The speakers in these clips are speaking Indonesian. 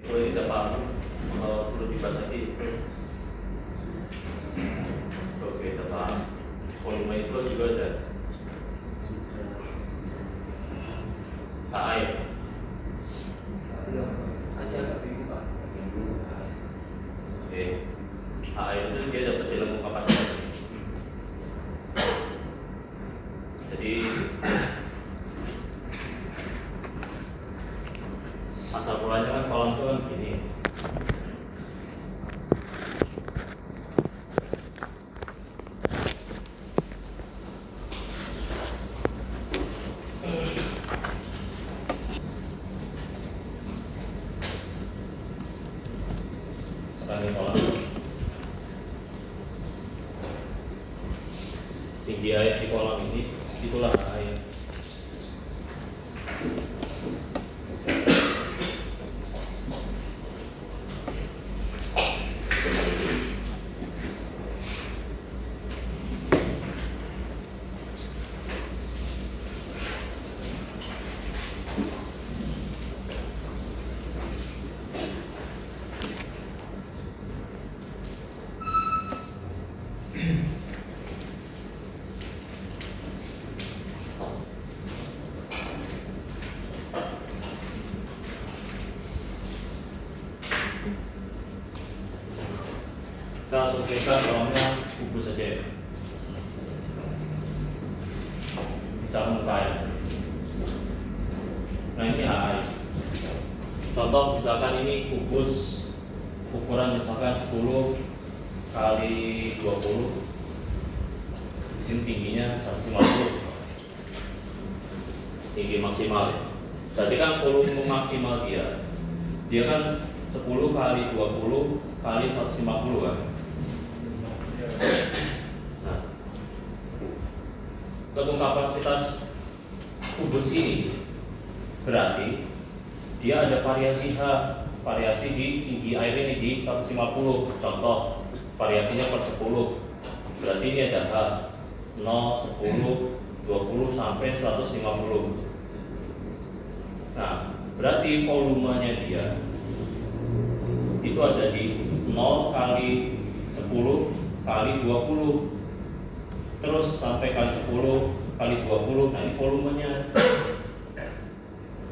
Itu tidak paham, perlu dibahas lagi. Oke, tidak paham. Volume itu juga ada air. Oke, air itu dia dapat dalam kapasitas. Jadi asal mulanya kan kolam itu kan gini. Sekarang kolam tinggi air di kolam ini itulah air. Kita asumsikan kolamnya kubus saja ya. Bisa muka air. Nah ini air. Contoh misalkan ini kubus ukuran misalkan 10 kali 20. Di sini tingginya 150. Tinggi maksimal ya. Berarti kan volume maksimal dia kan 10 kali 20 kali 150 kan. Nah, untuk kapasitas kubus ini berarti dia ada variasi variasi di tinggi air ini di 150. Contoh variasinya per 10. Berarti ini ada H 0, 10, 20 sampai 150. Nah, berarti volumenya dia itu ada di 0 kali 10 kali 20 terus sampai kali 10 kali 20. Nah ini volumenya.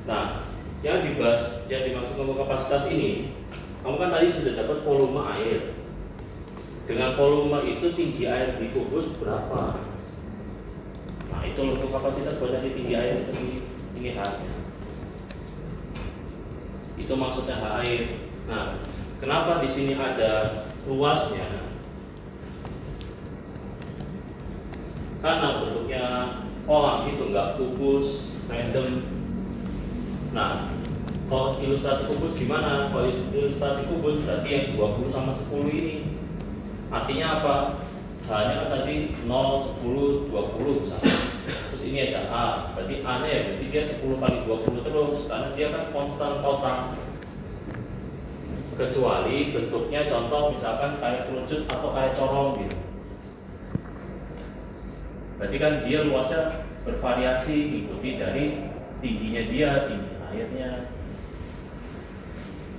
Nah yang dimaksudkan kapasitas ini, kamu kan tadi sudah dapat volume air. Dengan volume itu tinggi air di kubus berapa? Nah itu untuk kapasitas buat dari tinggi air ini H-nya. Itu maksudnya H air. Nah kenapa di sini ada luasnya? Karena bentuknya kolam itu enggak kubus, random. Nah, kalau ilustrasi kubus gimana? Kalau ilustrasi kubus berarti yang 20 sama 10 ini. Artinya apa? H-nya kan tadi 0, 10, 20 sama. Terus ini ada A, berarti A-nya ya berarti dia 10 kali 20 terus, karena dia kan konstan kotak. Kecuali bentuknya contoh misalkan kayak kerucut atau kayak corong gitu. Berarti kan dia luasnya bervariasi mengikuti dari tingginya dia, tinggi airnya.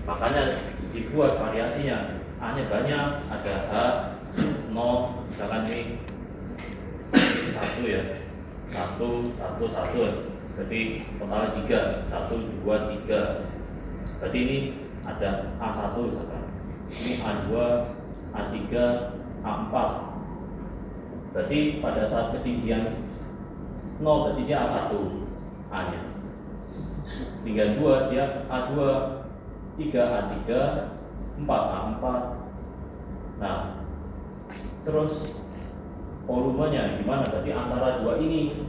Makanya dibuat variasinya. A-nya banyak, ada H, 0, misalkan ini 1 ya. 1, 1. Berarti total 3, 1, 2, 3. Berarti ini ada A1 misalkan. Ini A2, A3, A4. Berarti pada saat ketinggian 0 berarti dia A1 A-nya. Tinggal 2 dia A2, 3 A3, 4 A4. Nah, terus volumenya gimana? Berarti antara dua ini.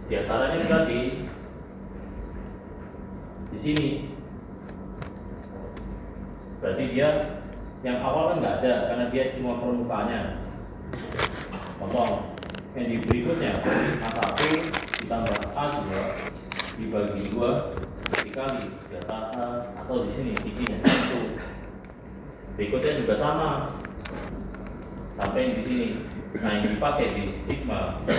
Di antaranya berarti di sini. Berarti dia yang awal kan nggak ada karena dia cuma permukaannya. Contoh yang di berikutnya A1 ditambah A2 dibagi 2 dikali delta A, atau di sini tingginya 1. Berikutnya juga sama sampai di sini. Nah yang dipakai di sigma V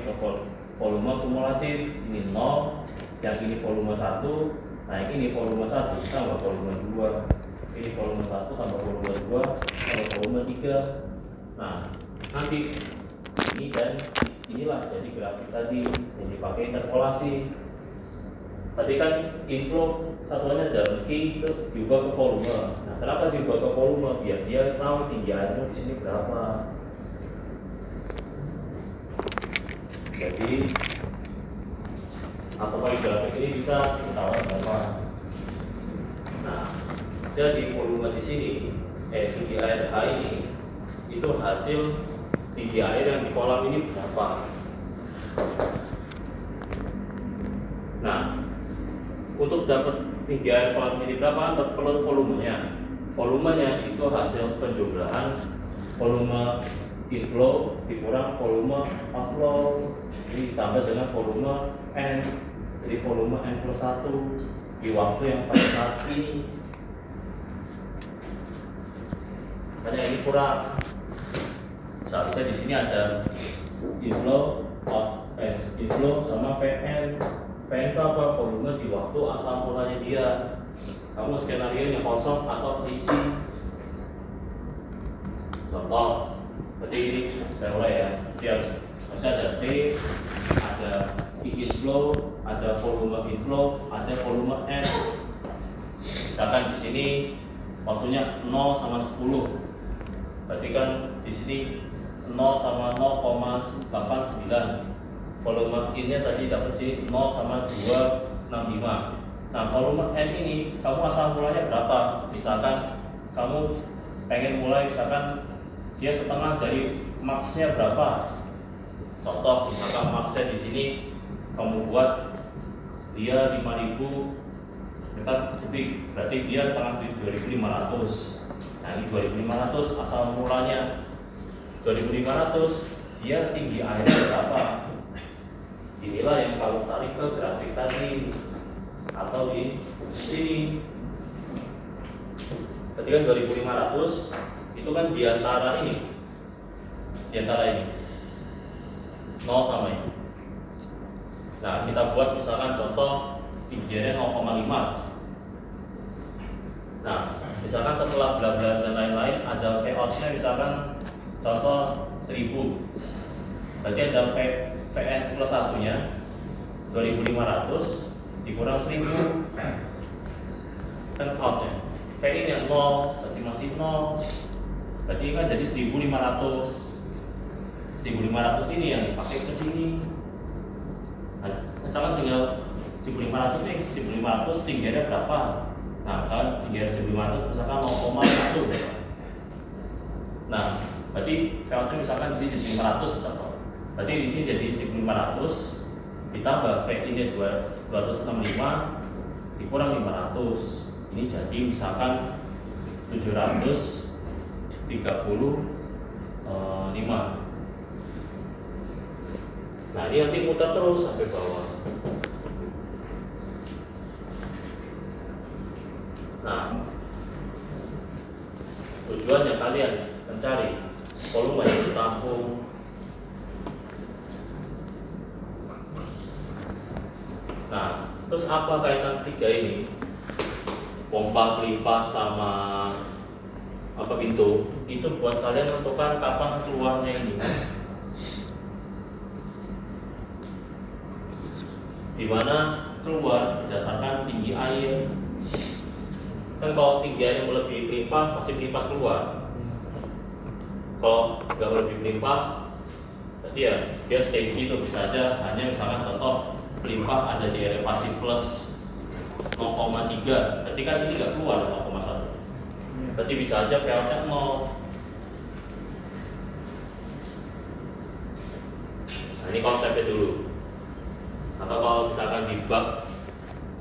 atau volume kumulatif, ini 0, yang ini volume 1, nah yang ini volume 1 tambah volume 2, ini volume 1 tambah volume 2 tambah volume 3. Nah, nanti ini dan inilah jadi grafik tadi yang dipakai interpolasi. Tadi kan inflow satuannya dalam Q terus diubah ke volume. Nah, kenapa diubah ke volume? Biar dia tahu tinggi airnya di sini berapa. Jadi atau pakai grafik ini bisa ditaruh berapa. Nah, jadi volume di sini, tinggi air H ini itu hasil tinggi air yang di kolam ini berapa. Nah, untuk dapat tinggi air kolam ini berapa, perlu volumenya. Volumenya itu hasil penjumlahan volume inflow dikurang volume outflow, ini ditambah dengan volume N, jadi volume N plus 1 di waktu yang pada saat ini. Makanya ini kurang. Seharusnya di sini ada inflow sama Vn. Vn itu apa? Volume di waktu asal mulanya dia. Kamu skenario yang kosong atau terisi. Contoh, berarti ini saya mulai ya. Dia harusnya ada T, ada Q inflow, ada volume inflow, ada volume N. Misalkan di sini waktunya 0 sama 10. Berarti kan di sini 0 sama 0,89. Volume in-nya tadi dapat sih 0 sama 265. Nah, volume N ini kamu asal mulanya berapa? Misalkan kamu pengen mulai, misalkan dia setengah dari max-nya berapa? Contoh, misalkan max-nya di sini kamu buat dia 5.000 meter kubik, berarti dia setengah di 2.500. Nah, ini 2.500 asal mulanya 2.500, dia tinggi airnya berapa? Inilah yang kalau tarik ke grafik tadi atau di sini. Ketika 2.500 itu kan diantara ini 0 sama ini. Nah, kita buat misalkan contoh tingginya 0,5. Nah, misalkan setelah bla bla dan lain-lain ada V-out-nya misalkan contoh 1000. Berarti ada Vn plus 1-nya 2.500 dikurang 1000 kan out-nya. Vn yang 0 berarti masih 0. Berarti kan jadi 1.500. 1.500 ini yang dipakai ke sini. Nah, misalkan tinggal 1.500 nih, 1.500 tingginya berapa? Nah, misalkan tingginya 1.500 misalkan 0,1. Nah, berarti V-nya misalkan di sini 500 contoh. Berarti di sini jadi 1.500 ditambah V-nya 265 dikurang 500. Ini jadi misalkan 735. Nah, ini nanti muter terus sampai bawah. Nah, tujuannya kalian mencari volume yang ditampung. Nah, terus apa kaitan tiga ini? Pompa, pelipah, sama apa pintu? Itu buat kalian menentukan kapan keluarnya ini. Dimana keluar berdasarkan tinggi air. Kan kalau tinggi air yang melebihi pelipah pasti pelipah keluar. Kalau nggak melebihi pelipah, berarti ya dia stay di situ. Bisa aja hanya misalkan contoh pelipah ada di elevasi plus 0,3, berarti kan ini nggak keluar 0,1. Berarti bisa aja VL-nya 0. Nah, ini konsepnya dulu. Atau kalau misalkan di bak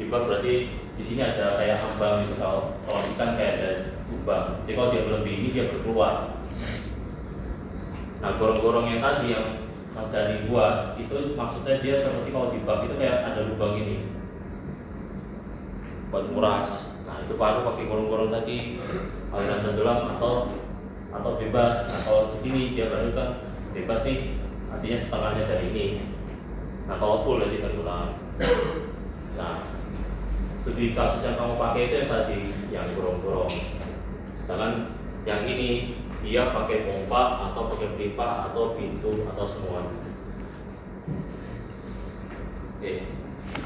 berarti di sini ada kayak ambang gitu. Kalau ikan kayak ada lubang. Jadi kalau dia melebihi ini dia berkeluar. Nah, gorong-gorong yang tadi yang Mas Dani buat itu maksudnya dia seperti kalau di bak itu kayak ada lubang ini buat nguras. Nah, itu baru pakai gorong-gorong tadi aliran tenggelam atau bebas. Nah, kalau segini dia baru kan bebas nih, artinya setengahnya dari ini. Nah kalau full jadi tenggelam. Nah studi kasus yang kamu pakai itu yang tadi yang gorong-gorong. Sedangkan yang ini dia pakai pompa atau pakai pipa atau pintu atau semua. Oke,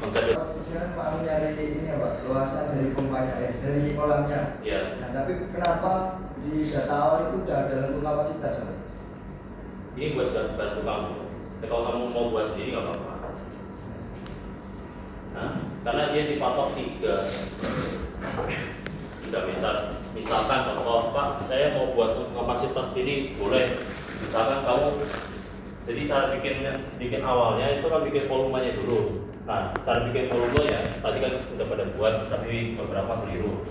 konsepnya. Jangan mau nyari ini ya Pak, luasan dari pompanya dari kolamnya. Ya. Nah tapi kenapa di data awal itu udah ada untuk kapasitas Pak? Ini buat bantu kamu. Tapi kalau kamu mau buat sendiri nggak apa-apa. Nah, karena dia dipatok 3 meter. Misalkan contoh, Pak, saya mau buat kapasitas sendiri, boleh. Misalkan kamu, jadi cara bikin awalnya itu kan bikin volumenya dulu. Nah, cara bikin volumenya tadi kan udah pada buat, tapi beberapa keliru.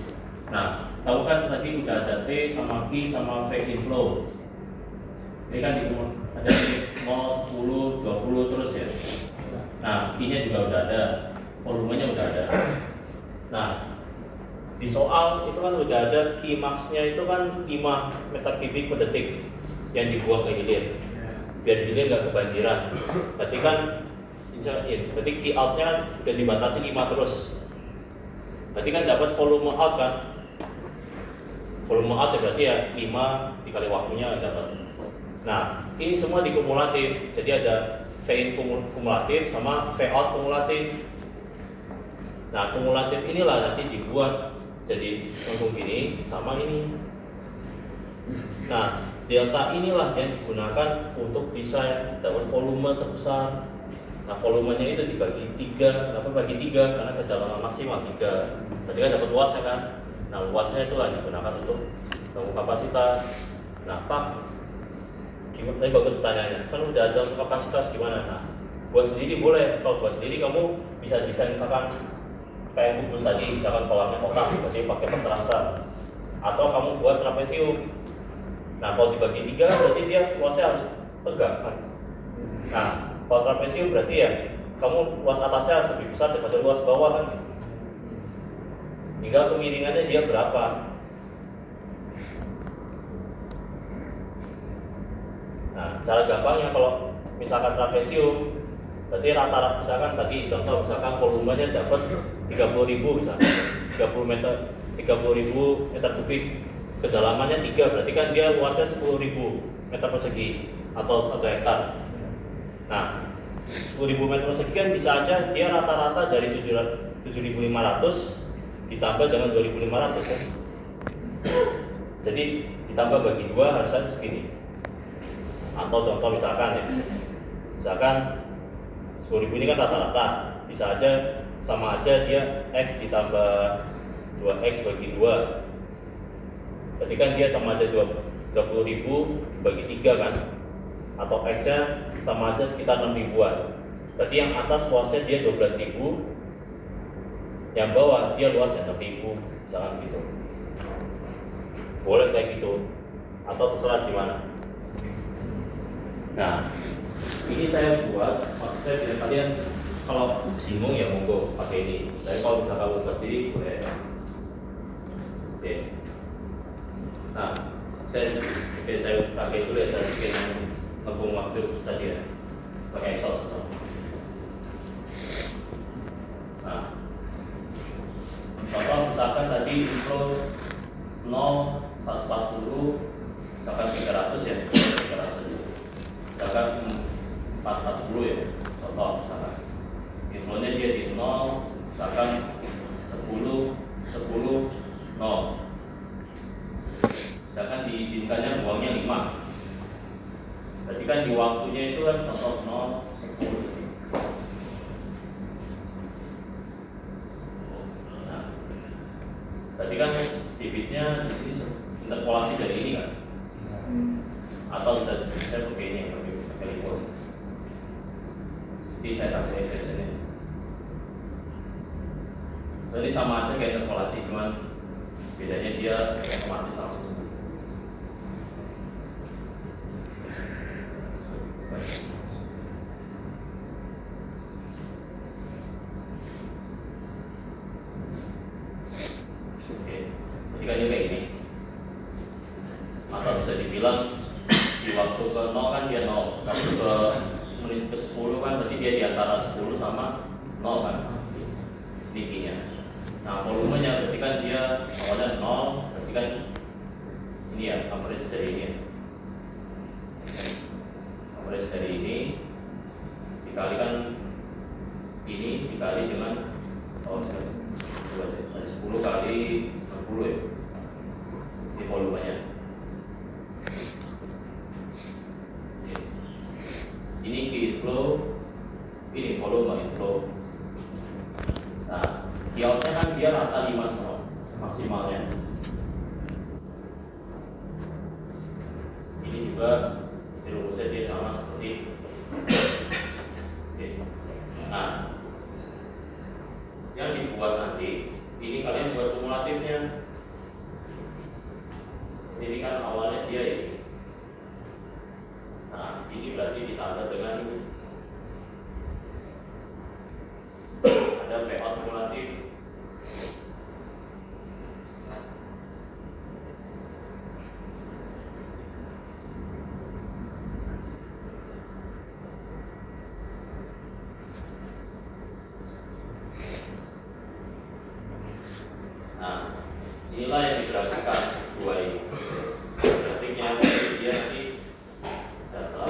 Nah, kamu kan tadi udah ada T sama Q sama V inflow. Ini kan ada 0, 10, 20 terus ya. Nah, Q-nya juga udah ada, volumenya udah ada. Nah, di soal itu kan udah ada Q max-nya itu kan 5 meter kubik per detik yang dibuang ke hilir. Biar hilir nggak kebanjiran. Berarti kan berarti Q out-nya kan udah dibatasi 5 terus. Berarti kan dapat volume out kan? Volume out ya berarti ya 5 dikali waktunya dapat. Nah, ini semua dikumulatif. Jadi ada V in kumulatif sama V out kumulatif. Nah, kumulatif inilah nanti dibuat jadi langsung gini sama ini. Nah, delta inilah yang digunakan untuk bisa dapat volume terbesar. Nah, volumenya itu dibagi 3. Kenapa bagi 3? Karena kedalaman maksimal 3. Berarti kan dapat luasnya kan. Nah, luasnya itulah digunakan untuk kapasitas. Nah, Pak, gimana? Tadi bagus pertanyaannya. Kan udah ada kapasitas gimana? Nah, buat sendiri boleh. Kalau buat sendiri kamu bisa desain misalkan kayak kubus tadi, misalkan kolamnya kotak, berarti pakai pemerasan. Atau kamu buat trapesium. Nah, kalau dibagi 3 berarti dia luasnya harus tegak kan. Nah, kalau trapesium berarti ya kamu luas atasnya harus lebih besar daripada luas bawah kan. Tinggal kemiringannya dia berapa. Nah, cara gampangnya kalau misalkan trapesium, berarti rata-rata misalkan tadi contoh misalkan volumenya dapat 30.000 misalkan 30.000 meter kubik, kedalamannya 3, berarti kan dia luasnya 10.000 meter persegi atau 1 hektar. Nah, 10.000 meter persegi kan bisa aja dia rata-rata dari 7.500 ditambah dengan 2.500 kan. Jadi ditambah bagi 2 harusnya segini. Atau contoh misalkan ya, misalkan 10.000 ini kan rata-rata, bisa aja sama aja dia X ditambah 2X bagi 2. Berarti kan dia sama aja 20.000 bagi 3 kan. Atau X nya sama aja sekitar 6.000-an. Berarti yang atas luasnya dia 12.000, yang bawah dia luasnya 6.000, misalkan gitu. Boleh kayak gitu, atau terserah gimana. Nah, ini saya buat, maksudnya biar kalian kalau bingung ya monggo pakai ini. Tapi kalau bisa kamu buat sendiri boleh. Oke. Nah, saya pakai dulu ya, saya bikin ngebung waktu tadi ya, pakai Excel atau. Nah, contoh misalkan tadi info 0, 140, misalkan 300 ya, 300. Misalkan 440 ya, contoh misalkan infonya dia di 0, misalkan 10, 10, 0. Sedangkan diizinkannya buangnya 5. Berarti kan di waktunya itu kan contoh 0, 10. Nah, berarti kan debitnya di sini interpolasi dari ini kan. Atau bisa saya pakai ini pakai libur. Jadi saya kasih exception-nya. Jadi sama aja kayak interpolasi, cuman bedanya dia otomatis langsung. Oke, jadi kan kayak gini. Atau bisa dibilang di waktu ke 0 kan dia 0, tapi ke menit ke 10 kan berarti dia di antara 10 sama 0 kan, tingginya. Nah volumenya berarti kan dia awalnya 0, berarti kan ini ya average dari ini ya. Average dari ini dikalikan ini dikali dengan 10 kali 60 ya, ini volumenya. Ini inflow, ini volume inflow. Nah, di outnya kan dia rata 5 maksimalnya. Ini juga rumusnya dia sama seperti itu. Oke. Nah, yang dibuat nanti, ini kalian buat kumulatifnya. Ini kan awalnya dia ini. Nah, ini berarti ditambah dengan ini. Ada payout kumulatif. Nah, inilah yang digrafikkan dua ini. Grafiknya dia nanti data.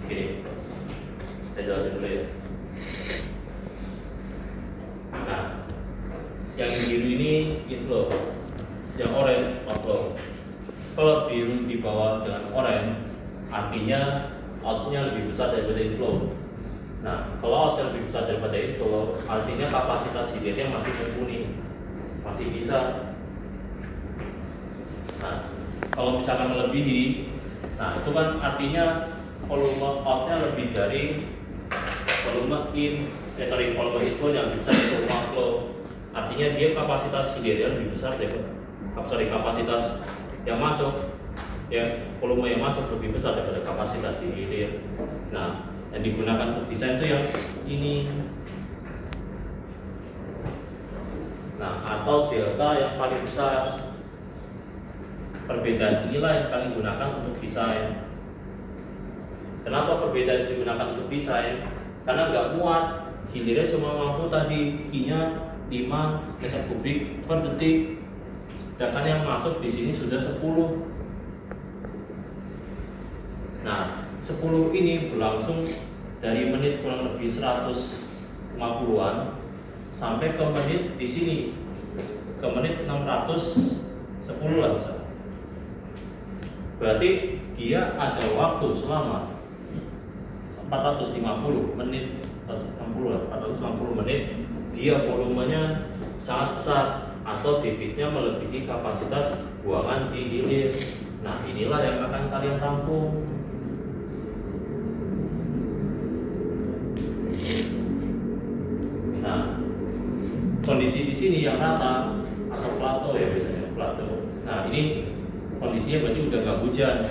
Oke, saya jelasin dulu ya. Nah, yang biru ini inflow, yang oranye outflow. Kalau biru di bawah dengan oranye, artinya outnya lebih besar daripada inflow. Nah, kalau outnya lebih besar daripada inflow, artinya kapasitas hilirnya masih mumpuni, masih bisa. Nah, kalau misalkan melebihi, nah itu kan artinya volume outnya lebih dari volume volume inflow yang lebih besar dari volume outflow. Artinya dia kapasitas hilirnya lebih besar daripada kapasitas yang masuk, ya volume yang masuk lebih besar daripada kapasitas di hilir. Nah, yang digunakan untuk desain itu yang ini. Nah, atau delta yang paling besar. Perbedaan inilah yang kalian gunakan untuk desain. Kenapa perbedaan digunakan untuk desain? Karena nggak muat, hilirnya cuma mampu tadi Q-nya 5 meter kubik per detik, sedangkan yang masuk di sini sudah 10. Nah, 10 ini berlangsung dari menit kurang lebih 150-an sampai ke menit di sini, ke menit 610 lah misalnya. berarti dia ada waktu selama 450 menit, 450 menit, dia volumenya sangat besar atau debitnya melebihi kapasitas buangan di hilir. Nah, inilah yang akan kalian tampung. Nah, kondisi di sini yang rata atau plato ya, biasanya plato. Nah, ini kondisinya berarti udah nggak hujan,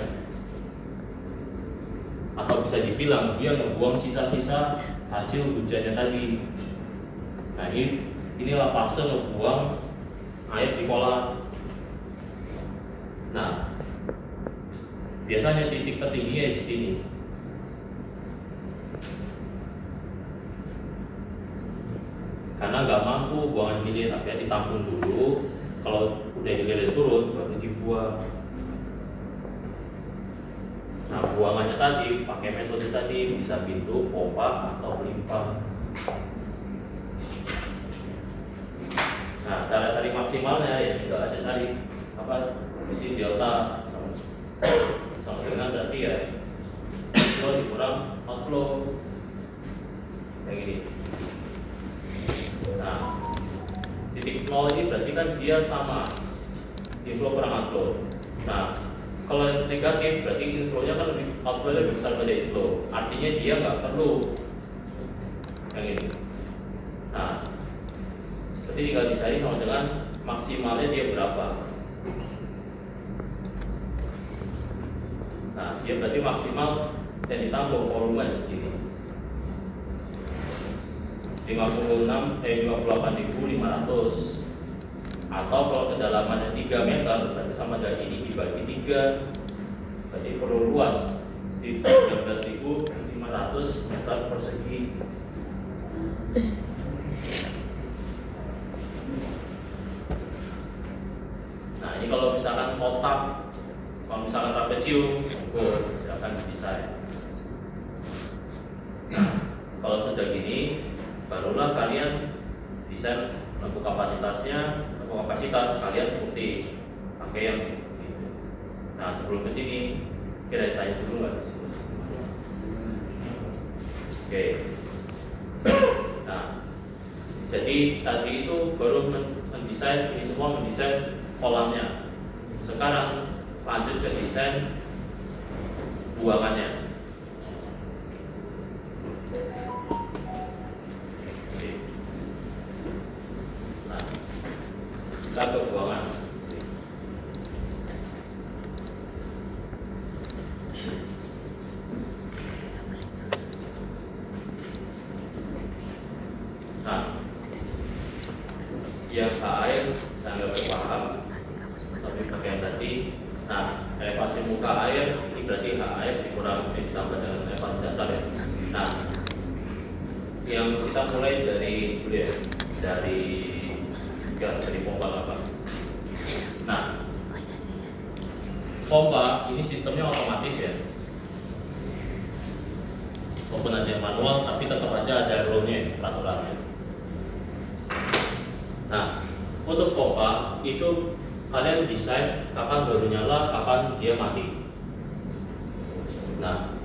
atau bisa dibilang dia ngebuang sisa-sisa hasil hujannya tadi. Nah, inilah fase ngebuang air di kolam. Nah, biasanya titik tertingginya di sini. Karena nggak mampu buangan hilir, tapi ditampung dulu. Kalau udah hilir turun, baru dibuang. Nah, buangannya tadi pakai metode tadi, bisa pintu, pompa, atau limpa. Nah, cara cari maksimalnya ya juga ada cari isi delta sama dengan berarti ya inflow dikurang outflow kayak gini. Nah, titik 0 ini berarti kan dia sama inflow kurang outflow. Nah, kalau yang negatif berarti inflow-nya kan outflow-nya lebih besar pada inflow. Artinya dia nggak perlu yang ini. Nah, berarti tinggal dicari sama dengan maksimalnya dia berapa. Nah, dia berarti maksimal yang ditampung volume segini 58.500, atau kalau kedalamannya 3 meter berarti sama dengan ini dibagi 3, berarti perlu luas 13.500 meter persegi. Nah, ini kalau misalkan kotak, kalau misalkan trapesium, akan desain. Nah, kalau sudah gini, barulah kalian desain lampu kapasitasnya, lampu kapasitas kalian putih, pakai yang gitu. Nah, sebelum ke sini, kira tanya dulu nggak? Oke. Nah, jadi tadi itu baru mendesain ini semua, mendesain kolamnya. Sekarang lanjut ke desain buangannya. Nah, kita ke buangan. Nah, yang air saya nggak paham, tapi pakai yang tadi. Nah, elevasi muka air ini berarti air dikurang ditambah dengan elevasi dasar ya. Nah, yang kita mulai dari pompa apa? Nah, pompa ini sistemnya otomatis ya, walaupun ada yang manual, tapi tetap aja ada rule-nya, peraturannya. Nah, untuk pompa itu kalian desain kapan baru nyala, kapan dia mati. Nah,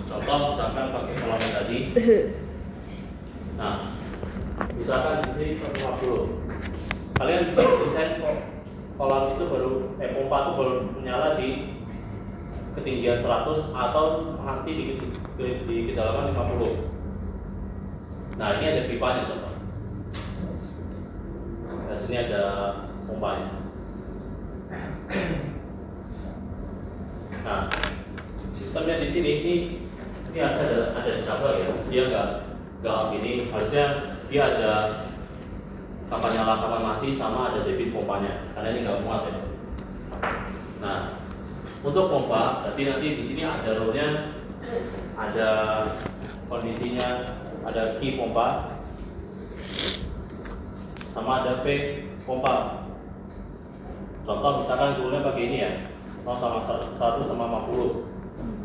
contoh misalkan pakai kolam tadi. Nah, misalkan di sini 150. Kalian bisa desain kolam itu pompa itu baru menyala di ketinggian 100 atau nanti di kedalaman 50. Nah, ini ada pipanya contoh. Nah, sini ada pompanya. Nah, sistemnya di sini ini harusnya ada cabang ya. Dia nggak ini, harusnya dia ada kapan nyala kapan mati sama ada debit pompanya. Karena ini nggak muat ya. Nah, untuk pompa, nanti di sini ada row-nya, ada kondisinya, ada key pompa, sama ada V pompa. Contoh misalkan rule-nya pakai ini ya, 0 sama 1 sama 50.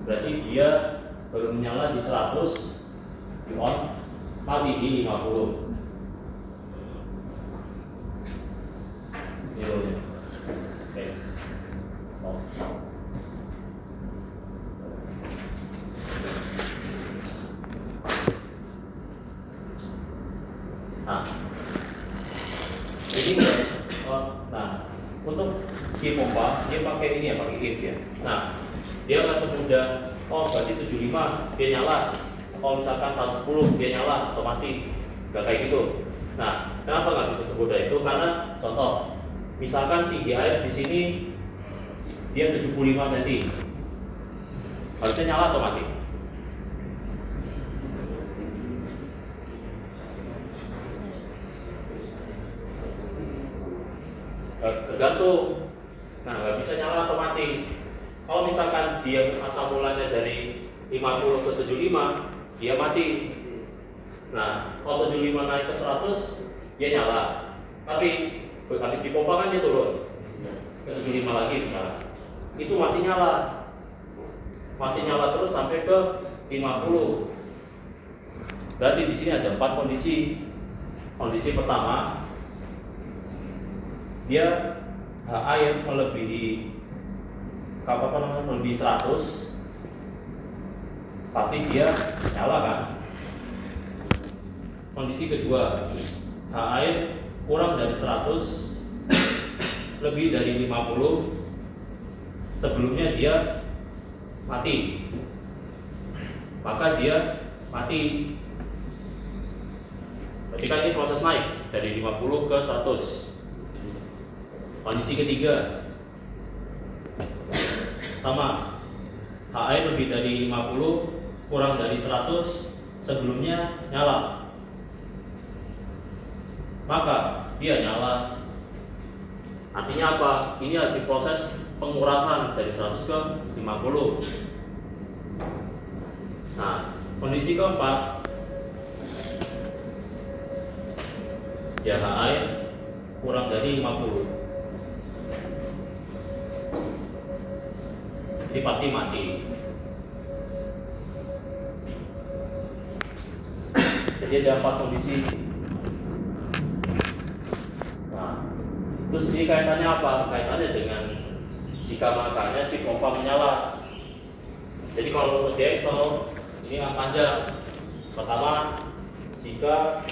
Berarti dia baru menyala di 100, di on, mati di 50. Ini rule-nya. Oke. dia pakai ini ya, pakai if ya. Nah, dia nggak semudah, oh berarti 75 dia nyala. Oh misalkan 110 dia nyala atau mati, nggak kayak gitu. Nah, kenapa nggak bisa semudah itu? Karena contoh, misalkan tinggi air di sini dia 75 cm, harusnya nyala atau mati? Tergantung. Nah, nggak bisa nyala atau mati. Kalau misalkan dia asal mulanya dari 50 ke 75, dia mati. Nah, kalau 75 naik ke 100, dia nyala. Tapi habis dipompa kan dia turun ke 75 lagi misalnya. Itu masih nyala. Masih nyala terus sampai ke 50. Berarti di sini ada 4 kondisi. Kondisi pertama, dia air melebihi melebihi 100, pasti dia nyala kan. Kondisi kedua, air kurang dari 100, lebih dari 50, sebelumnya dia mati, maka dia mati. Berarti kan ini proses naik dari 50 ke 100. Kondisi ketiga, sama, air lebih dari 50, kurang dari 100, sebelumnya nyala, maka dia nyala. Artinya apa? Ini lagi proses pengurasan dari 100 ke 50. Nah, kondisi keempat, ya air kurang dari 50, ini pasti mati. Jadi ada 4 kondisi. Nah, terus ini kaitannya apa? Kaitannya dengan jika makanya si pompa menyala. Jadi kalau rumus di Excel ini panjang. Pertama, jika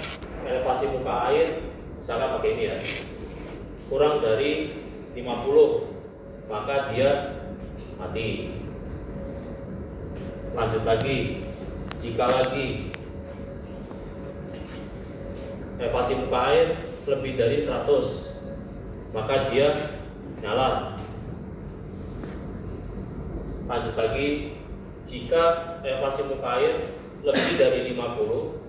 elevasi muka air misalkan pakai ini ya, kurang dari 50, maka dia mati. Lanjut lagi, jika lagi elevasi muka air lebih dari 100, maka dia nyala. Lanjut lagi, jika elevasi muka air lebih dari 50,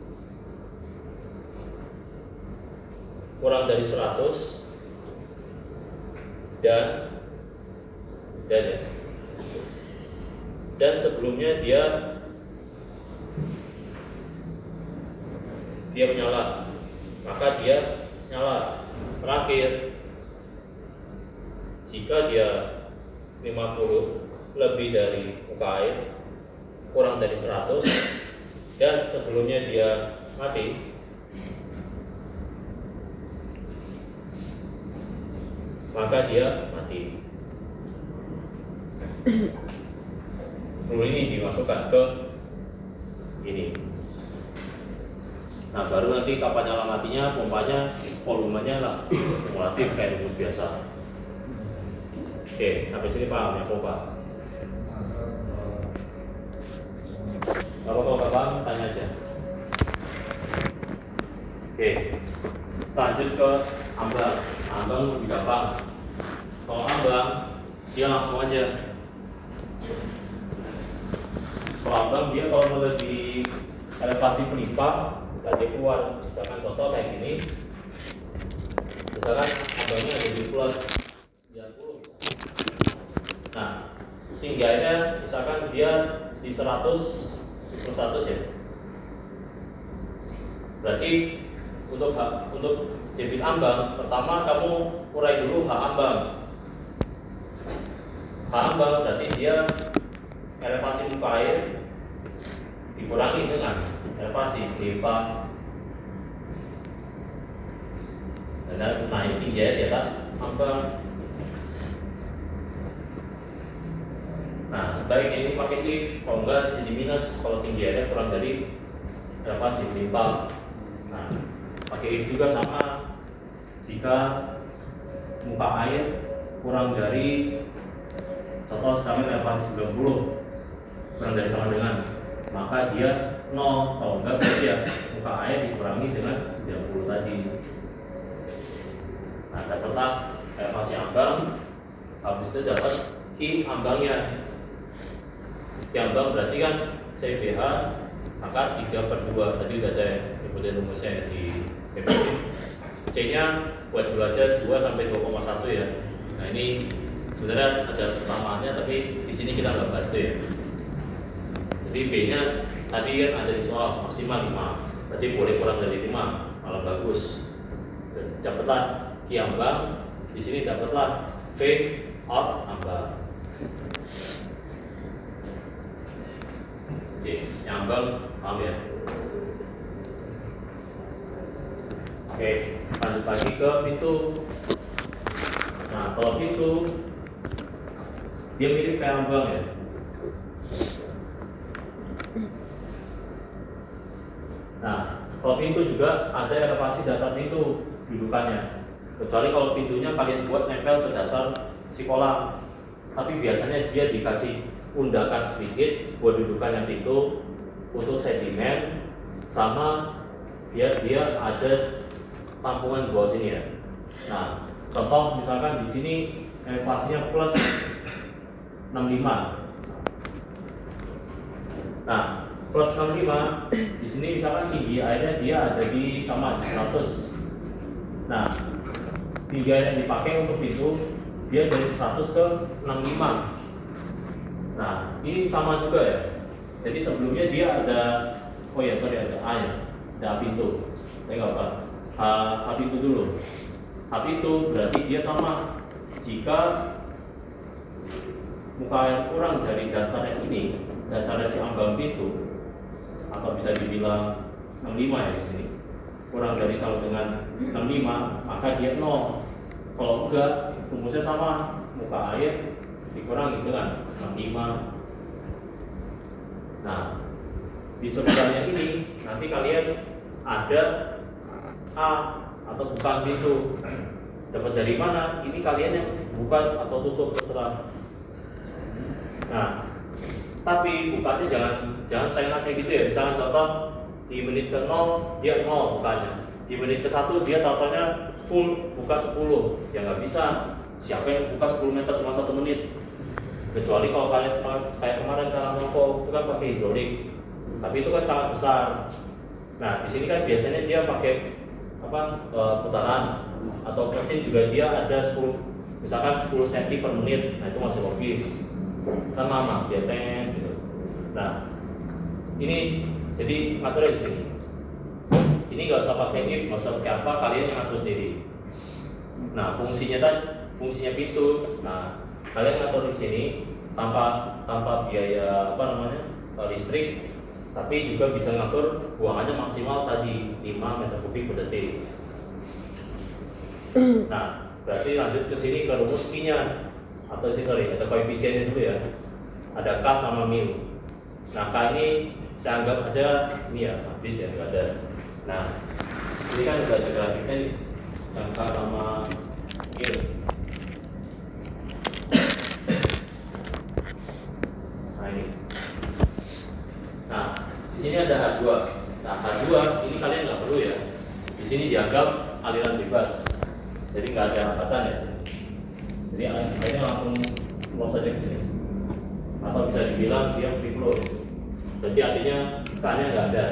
kurang dari 100, dan sebelumnya dia menyala, maka dia nyala. Terakhir, jika dia 50 lebih dari muka air, kurang dari 100, dan sebelumnya dia mati, maka dia mati. Lalu ini dimasukkan ke ini. Nah, baru nanti kapan nyala matinya, pompanya, volumenya lah kumulatif kayak rumus biasa. Oke, sampai sini paham ya pompa? Kalau gampang tanya aja. Oke, lanjut ke ambang. Ambang lebih gampang. Kalau ambang, dia langsung aja. Kalau ambang dia kalau melebihi elevasi penimpa, dia keluar. Misalkan contoh kayak gini, misalkan ambangnya ada di plus 90. Nah, tinggi airnya misalkan dia di 100 plus 100 ya. Berarti untuk debit ambang, pertama kamu urai dulu H ambang. H ambang berarti dia elevasi muka air dikurangi dengan elevasi penimpa, dan naik tinggi air di atas ambang. Nah, sebaiknya ini pakai if, kalau enggak jadi minus kalau tinggi airnya kurang dari elevasi penimpa. Nah, pakai if juga sama, jika muka air kurang dari contoh misalkan elevasi 90 kurang dari sama dengan, maka dia 0. Kalau enggak berarti ya muka air dikurangi dengan 90 tadi. Nah, dapatlah elevasi ambang, habis itu dapat Ki ambangnya. Ki ambang berarti kan CBH akar 3/2, tadi udah ada nyebutin rumusnya di PPT. C nya buat dulu aja 2 sampai 2,1 ya. Nah, ini sebenarnya ada persamaannya, tapi di sini kita nggak bahas itu ya. Jadi B nya tadi kan ada di soal maksimal 5, berarti boleh kurang dari 5, malah bagus. Dapatlah Ki ambang, di sini dapatlah V out ambang. Oke, yang ambang paham ya? Oke, lanjut lagi ke pintu. Nah, kalau pintu dia mirip kayak ambang ya. Nah, kalau pintu juga ada elevasi dasar pintu dudukannya. Kecuali kalau pintunya kalian buat nempel ke dasar si kolam. Tapi biasanya dia dikasih undakan sedikit buat dudukannya pintu untuk sedimen, sama biar dia ada tampungan di bawah sini ya. Nah, contoh misalkan di sini elevasinya plus 65. Nah, plus 65 di sini misalkan tinggi airnya dia ada di sama di 100. Nah, tinggi air yang dipakai untuk pintu dia dari 100 ke 65. Nah, ini sama juga ya. Jadi sebelumnya dia ada, ada A ya, ada A pintu. Saya nggak apa, A pintu dulu. A pintu berarti dia sama. Jika muka air kurang dari dasarnya ini, dasarnya si ambang pintu, atau bisa dibilang 65 ya di sini, kurang dari sama dengan 65, maka dia 0. Kalau enggak, rumusnya sama, muka air dikurangi dengan 65. Nah, di sebelahnya ini nanti kalian ada A atau bukan pintu. Dapat dari mana? Ini kalian yang buka atau tutup terserah. Nah, tapi bukanya jangan sayang kayak gitu ya. Misalnya contoh di menit ke 0 dia 0 bukanya, di menit ke 1 dia totalnya full buka 10. Ya nggak bisa. Siapa yang buka 10 meter cuma 1 menit? Kecuali kalau kalian kayak kemarin kalau rokok itu kan pakai hidrolik, tapi itu kan sangat besar. Nah, di sini kan biasanya dia pakai putaran, atau mesin juga dia ada 10, misalkan 10 cm per menit. Nah, itu masih logis. Kan lama dia gitu. Nah, ini jadi ngaturnya di sini. Ini nggak usah pakai if, nggak usah pakai apa, kalian yang ngatur sendiri. Nah, fungsinya pintu. Nah, kalian ngatur di sini tanpa biaya listrik, tapi juga bisa ngatur buangannya maksimal tadi 5 meter kubik per detik. Nah, berarti lanjut ke sini ke rumus Q-nya, atau ada koefisiennya dulu ya. Ada K sama mu. Nah, K ini saya anggap aja ini ya, habis ya, nggak ada. Nah, ini kan udah ada grafiknya nih, yang K sama mu. Nah, ini. Nah, di sini ada H2. Nah, H2 ini kalian nggak perlu ya. Di sini dianggap aliran bebas, jadi nggak ada hambatan ya. Jadi airnya langsung keluar saja ke sini, atau bisa dibilang dia free flow. Jadi artinya K-nya nggak ada,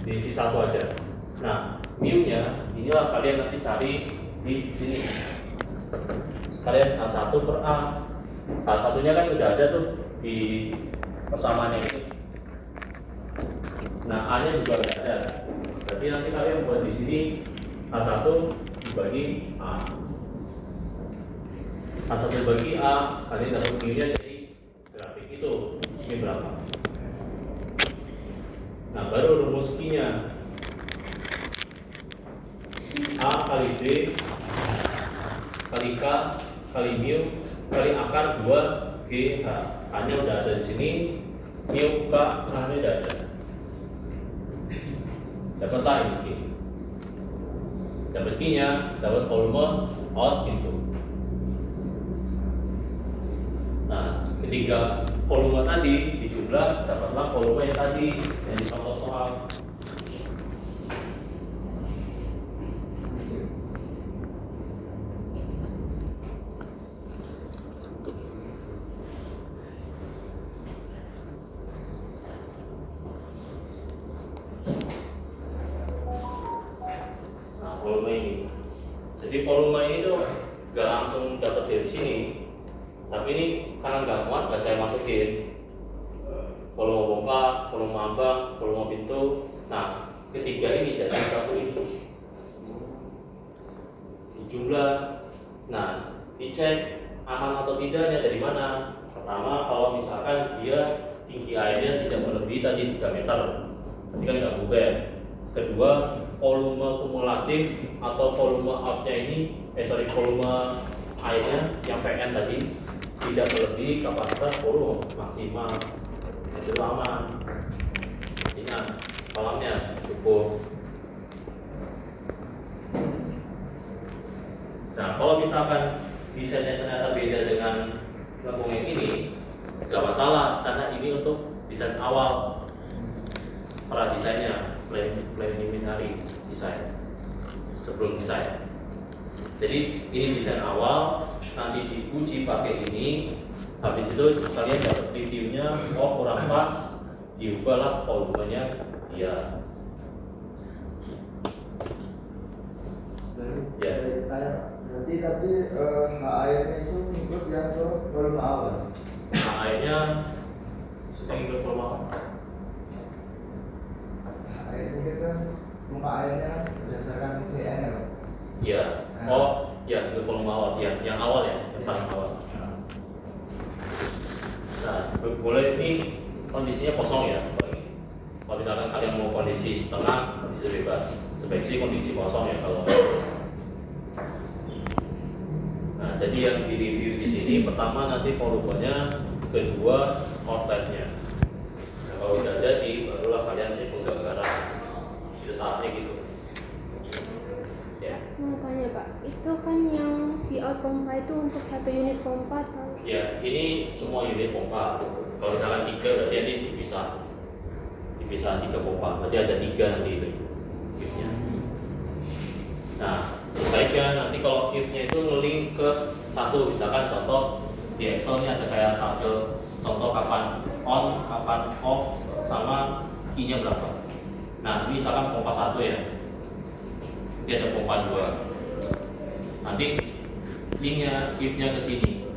diisi satu aja. Nah, mu-nya inilah kalian nanti cari di sini. Kalian K1 per A. K1-nya kan udah ada tuh di persamaannya ini. Nah, A-nya juga nggak ada. Berarti nanti kalian buat di sini K1 dibagi A. K1 dibagi A, kalian dapat mu-nya dari grafik itu. Ini berapa? Nah, baru rumus Q-nya. A kali B kali K kali mu kali akar 2 GH. H-nya udah ada di sini, mu K H-nya udah ada. Dapatlah ini Q. Dapat Q-nya, dapat volume out pintu. Nah, ketika volume tadi dijumlah, dapatlah volume yang tadi yang di contoh soal. Nah, volume ini. Jadi volume ini tuh gak langsung dapat dari sini, tapi ini karena nggak muat, nggak saya masukin volume pompa, volume ambang, volume pintu. Nah, ketiga ini jadi satu ini dijumlah. Nah, dicek aman atau tidaknya dari mana. Pertama, kalau misalkan dia tinggi airnya tidak melebihi tadi 3 meter, berarti kan nggak bubar. Kedua, volume kumulatif atau volume outnya ini, volume airnya yang PN tadi tidak melebihi kapasitas volume maksimal. Itu aman. Ingat, kolamnya cukup. Nah, kalau misalkan desainnya ternyata beda dengan lengkung yang ini, nggak masalah, karena ini untuk desain awal, pra desainnya, preliminary desain, sebelum desain. Jadi ini desain awal, nanti diuji pakai ini, habis itu kalian dapat reviewnya, oh kurang pas, diubahlah volumenya dia. Ya. Berarti tapi airnya itu ikut yang ke volume awal. Nah, airnya sudah ikut volume awal. Airnya kita rumah airnya berdasarkan VN ya. Iya. Oh, ya itu volume awal, ya, yang awal ya, yang paling awal. Nah, boleh ini kondisinya kosong ya. Kalau misalkan kalian mau kondisi setengah, kondisi bebas. Sebaiknya sih kondisi kosong ya kalau. Nah, jadi yang di review di sini pertama nanti volumenya, kedua outletnya. Nah, kalau udah jadi, barulah kalian hitung gambaran. Itu tahapnya gitu. Ya. Mau tanya Pak, itu kan yang V-out pompa itu untuk 1 unit pompa atau? Ya, ini semua unit pompa. Kalau misalkan 3 berarti ini dipisah 3 pompa, berarti ada 3 nanti itu if-nya. Nah, sebaiknya nanti kalau if-nya itu ngeling ke 1, misalkan contoh di Excel ini ada kayak tabel contoh kapan on, kapan off, sama key-nya berapa. Nah, ini misalkan pompa 1 ya, dia ada pompa 2. Nanti linknya if-nya ke sini.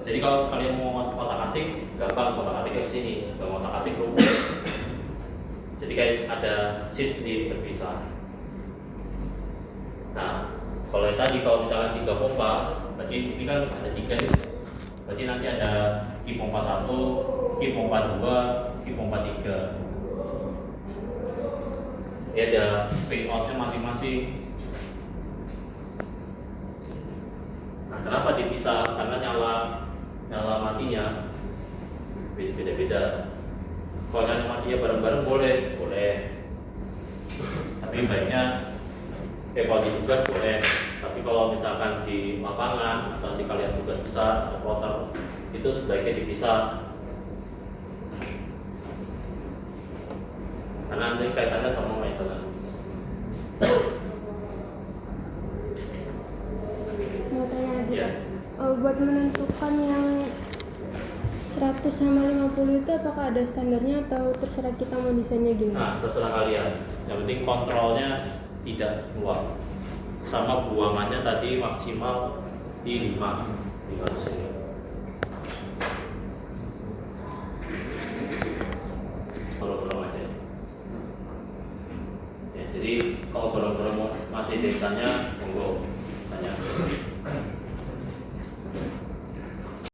Jadi kalau kalian mau otak-atik, gampang otak-atiknya ke sini. Kalau otak-atik rumus. Jadi kayak ada sheet sendiri terpisah. Nah, kalau yang tadi kalau misalkan 3 pompa, berarti ini kan ada 3 nih. Berarti nanti ada key pompa 1, key pompa 2, key pompa 3. Ini ada fade out-nya masing-masing. Nah, kenapa dipisah? Karena nyala matinya beda-beda. Kalau nyala matinya bareng-bareng boleh. Tapi baiknya kalau di tugas boleh. Tapi kalau misalkan di lapangan atau di kalian tugas besar atau plotter, itu sebaiknya dipisah. Karena nanti kaitannya sama maintenance. Mau tanya lagi Ya. Pak, buat menentukan yang 100 sama 50 itu apakah ada standarnya atau terserah kita mau desainnya gimana? Nah, terserah kalian. Yang penting kontrolnya tidak keluar. Sama buangannya tadi maksimal di 5 sini. Bolong-bolong aja. Ya, jadi kalau bolong-bolong masih desainnya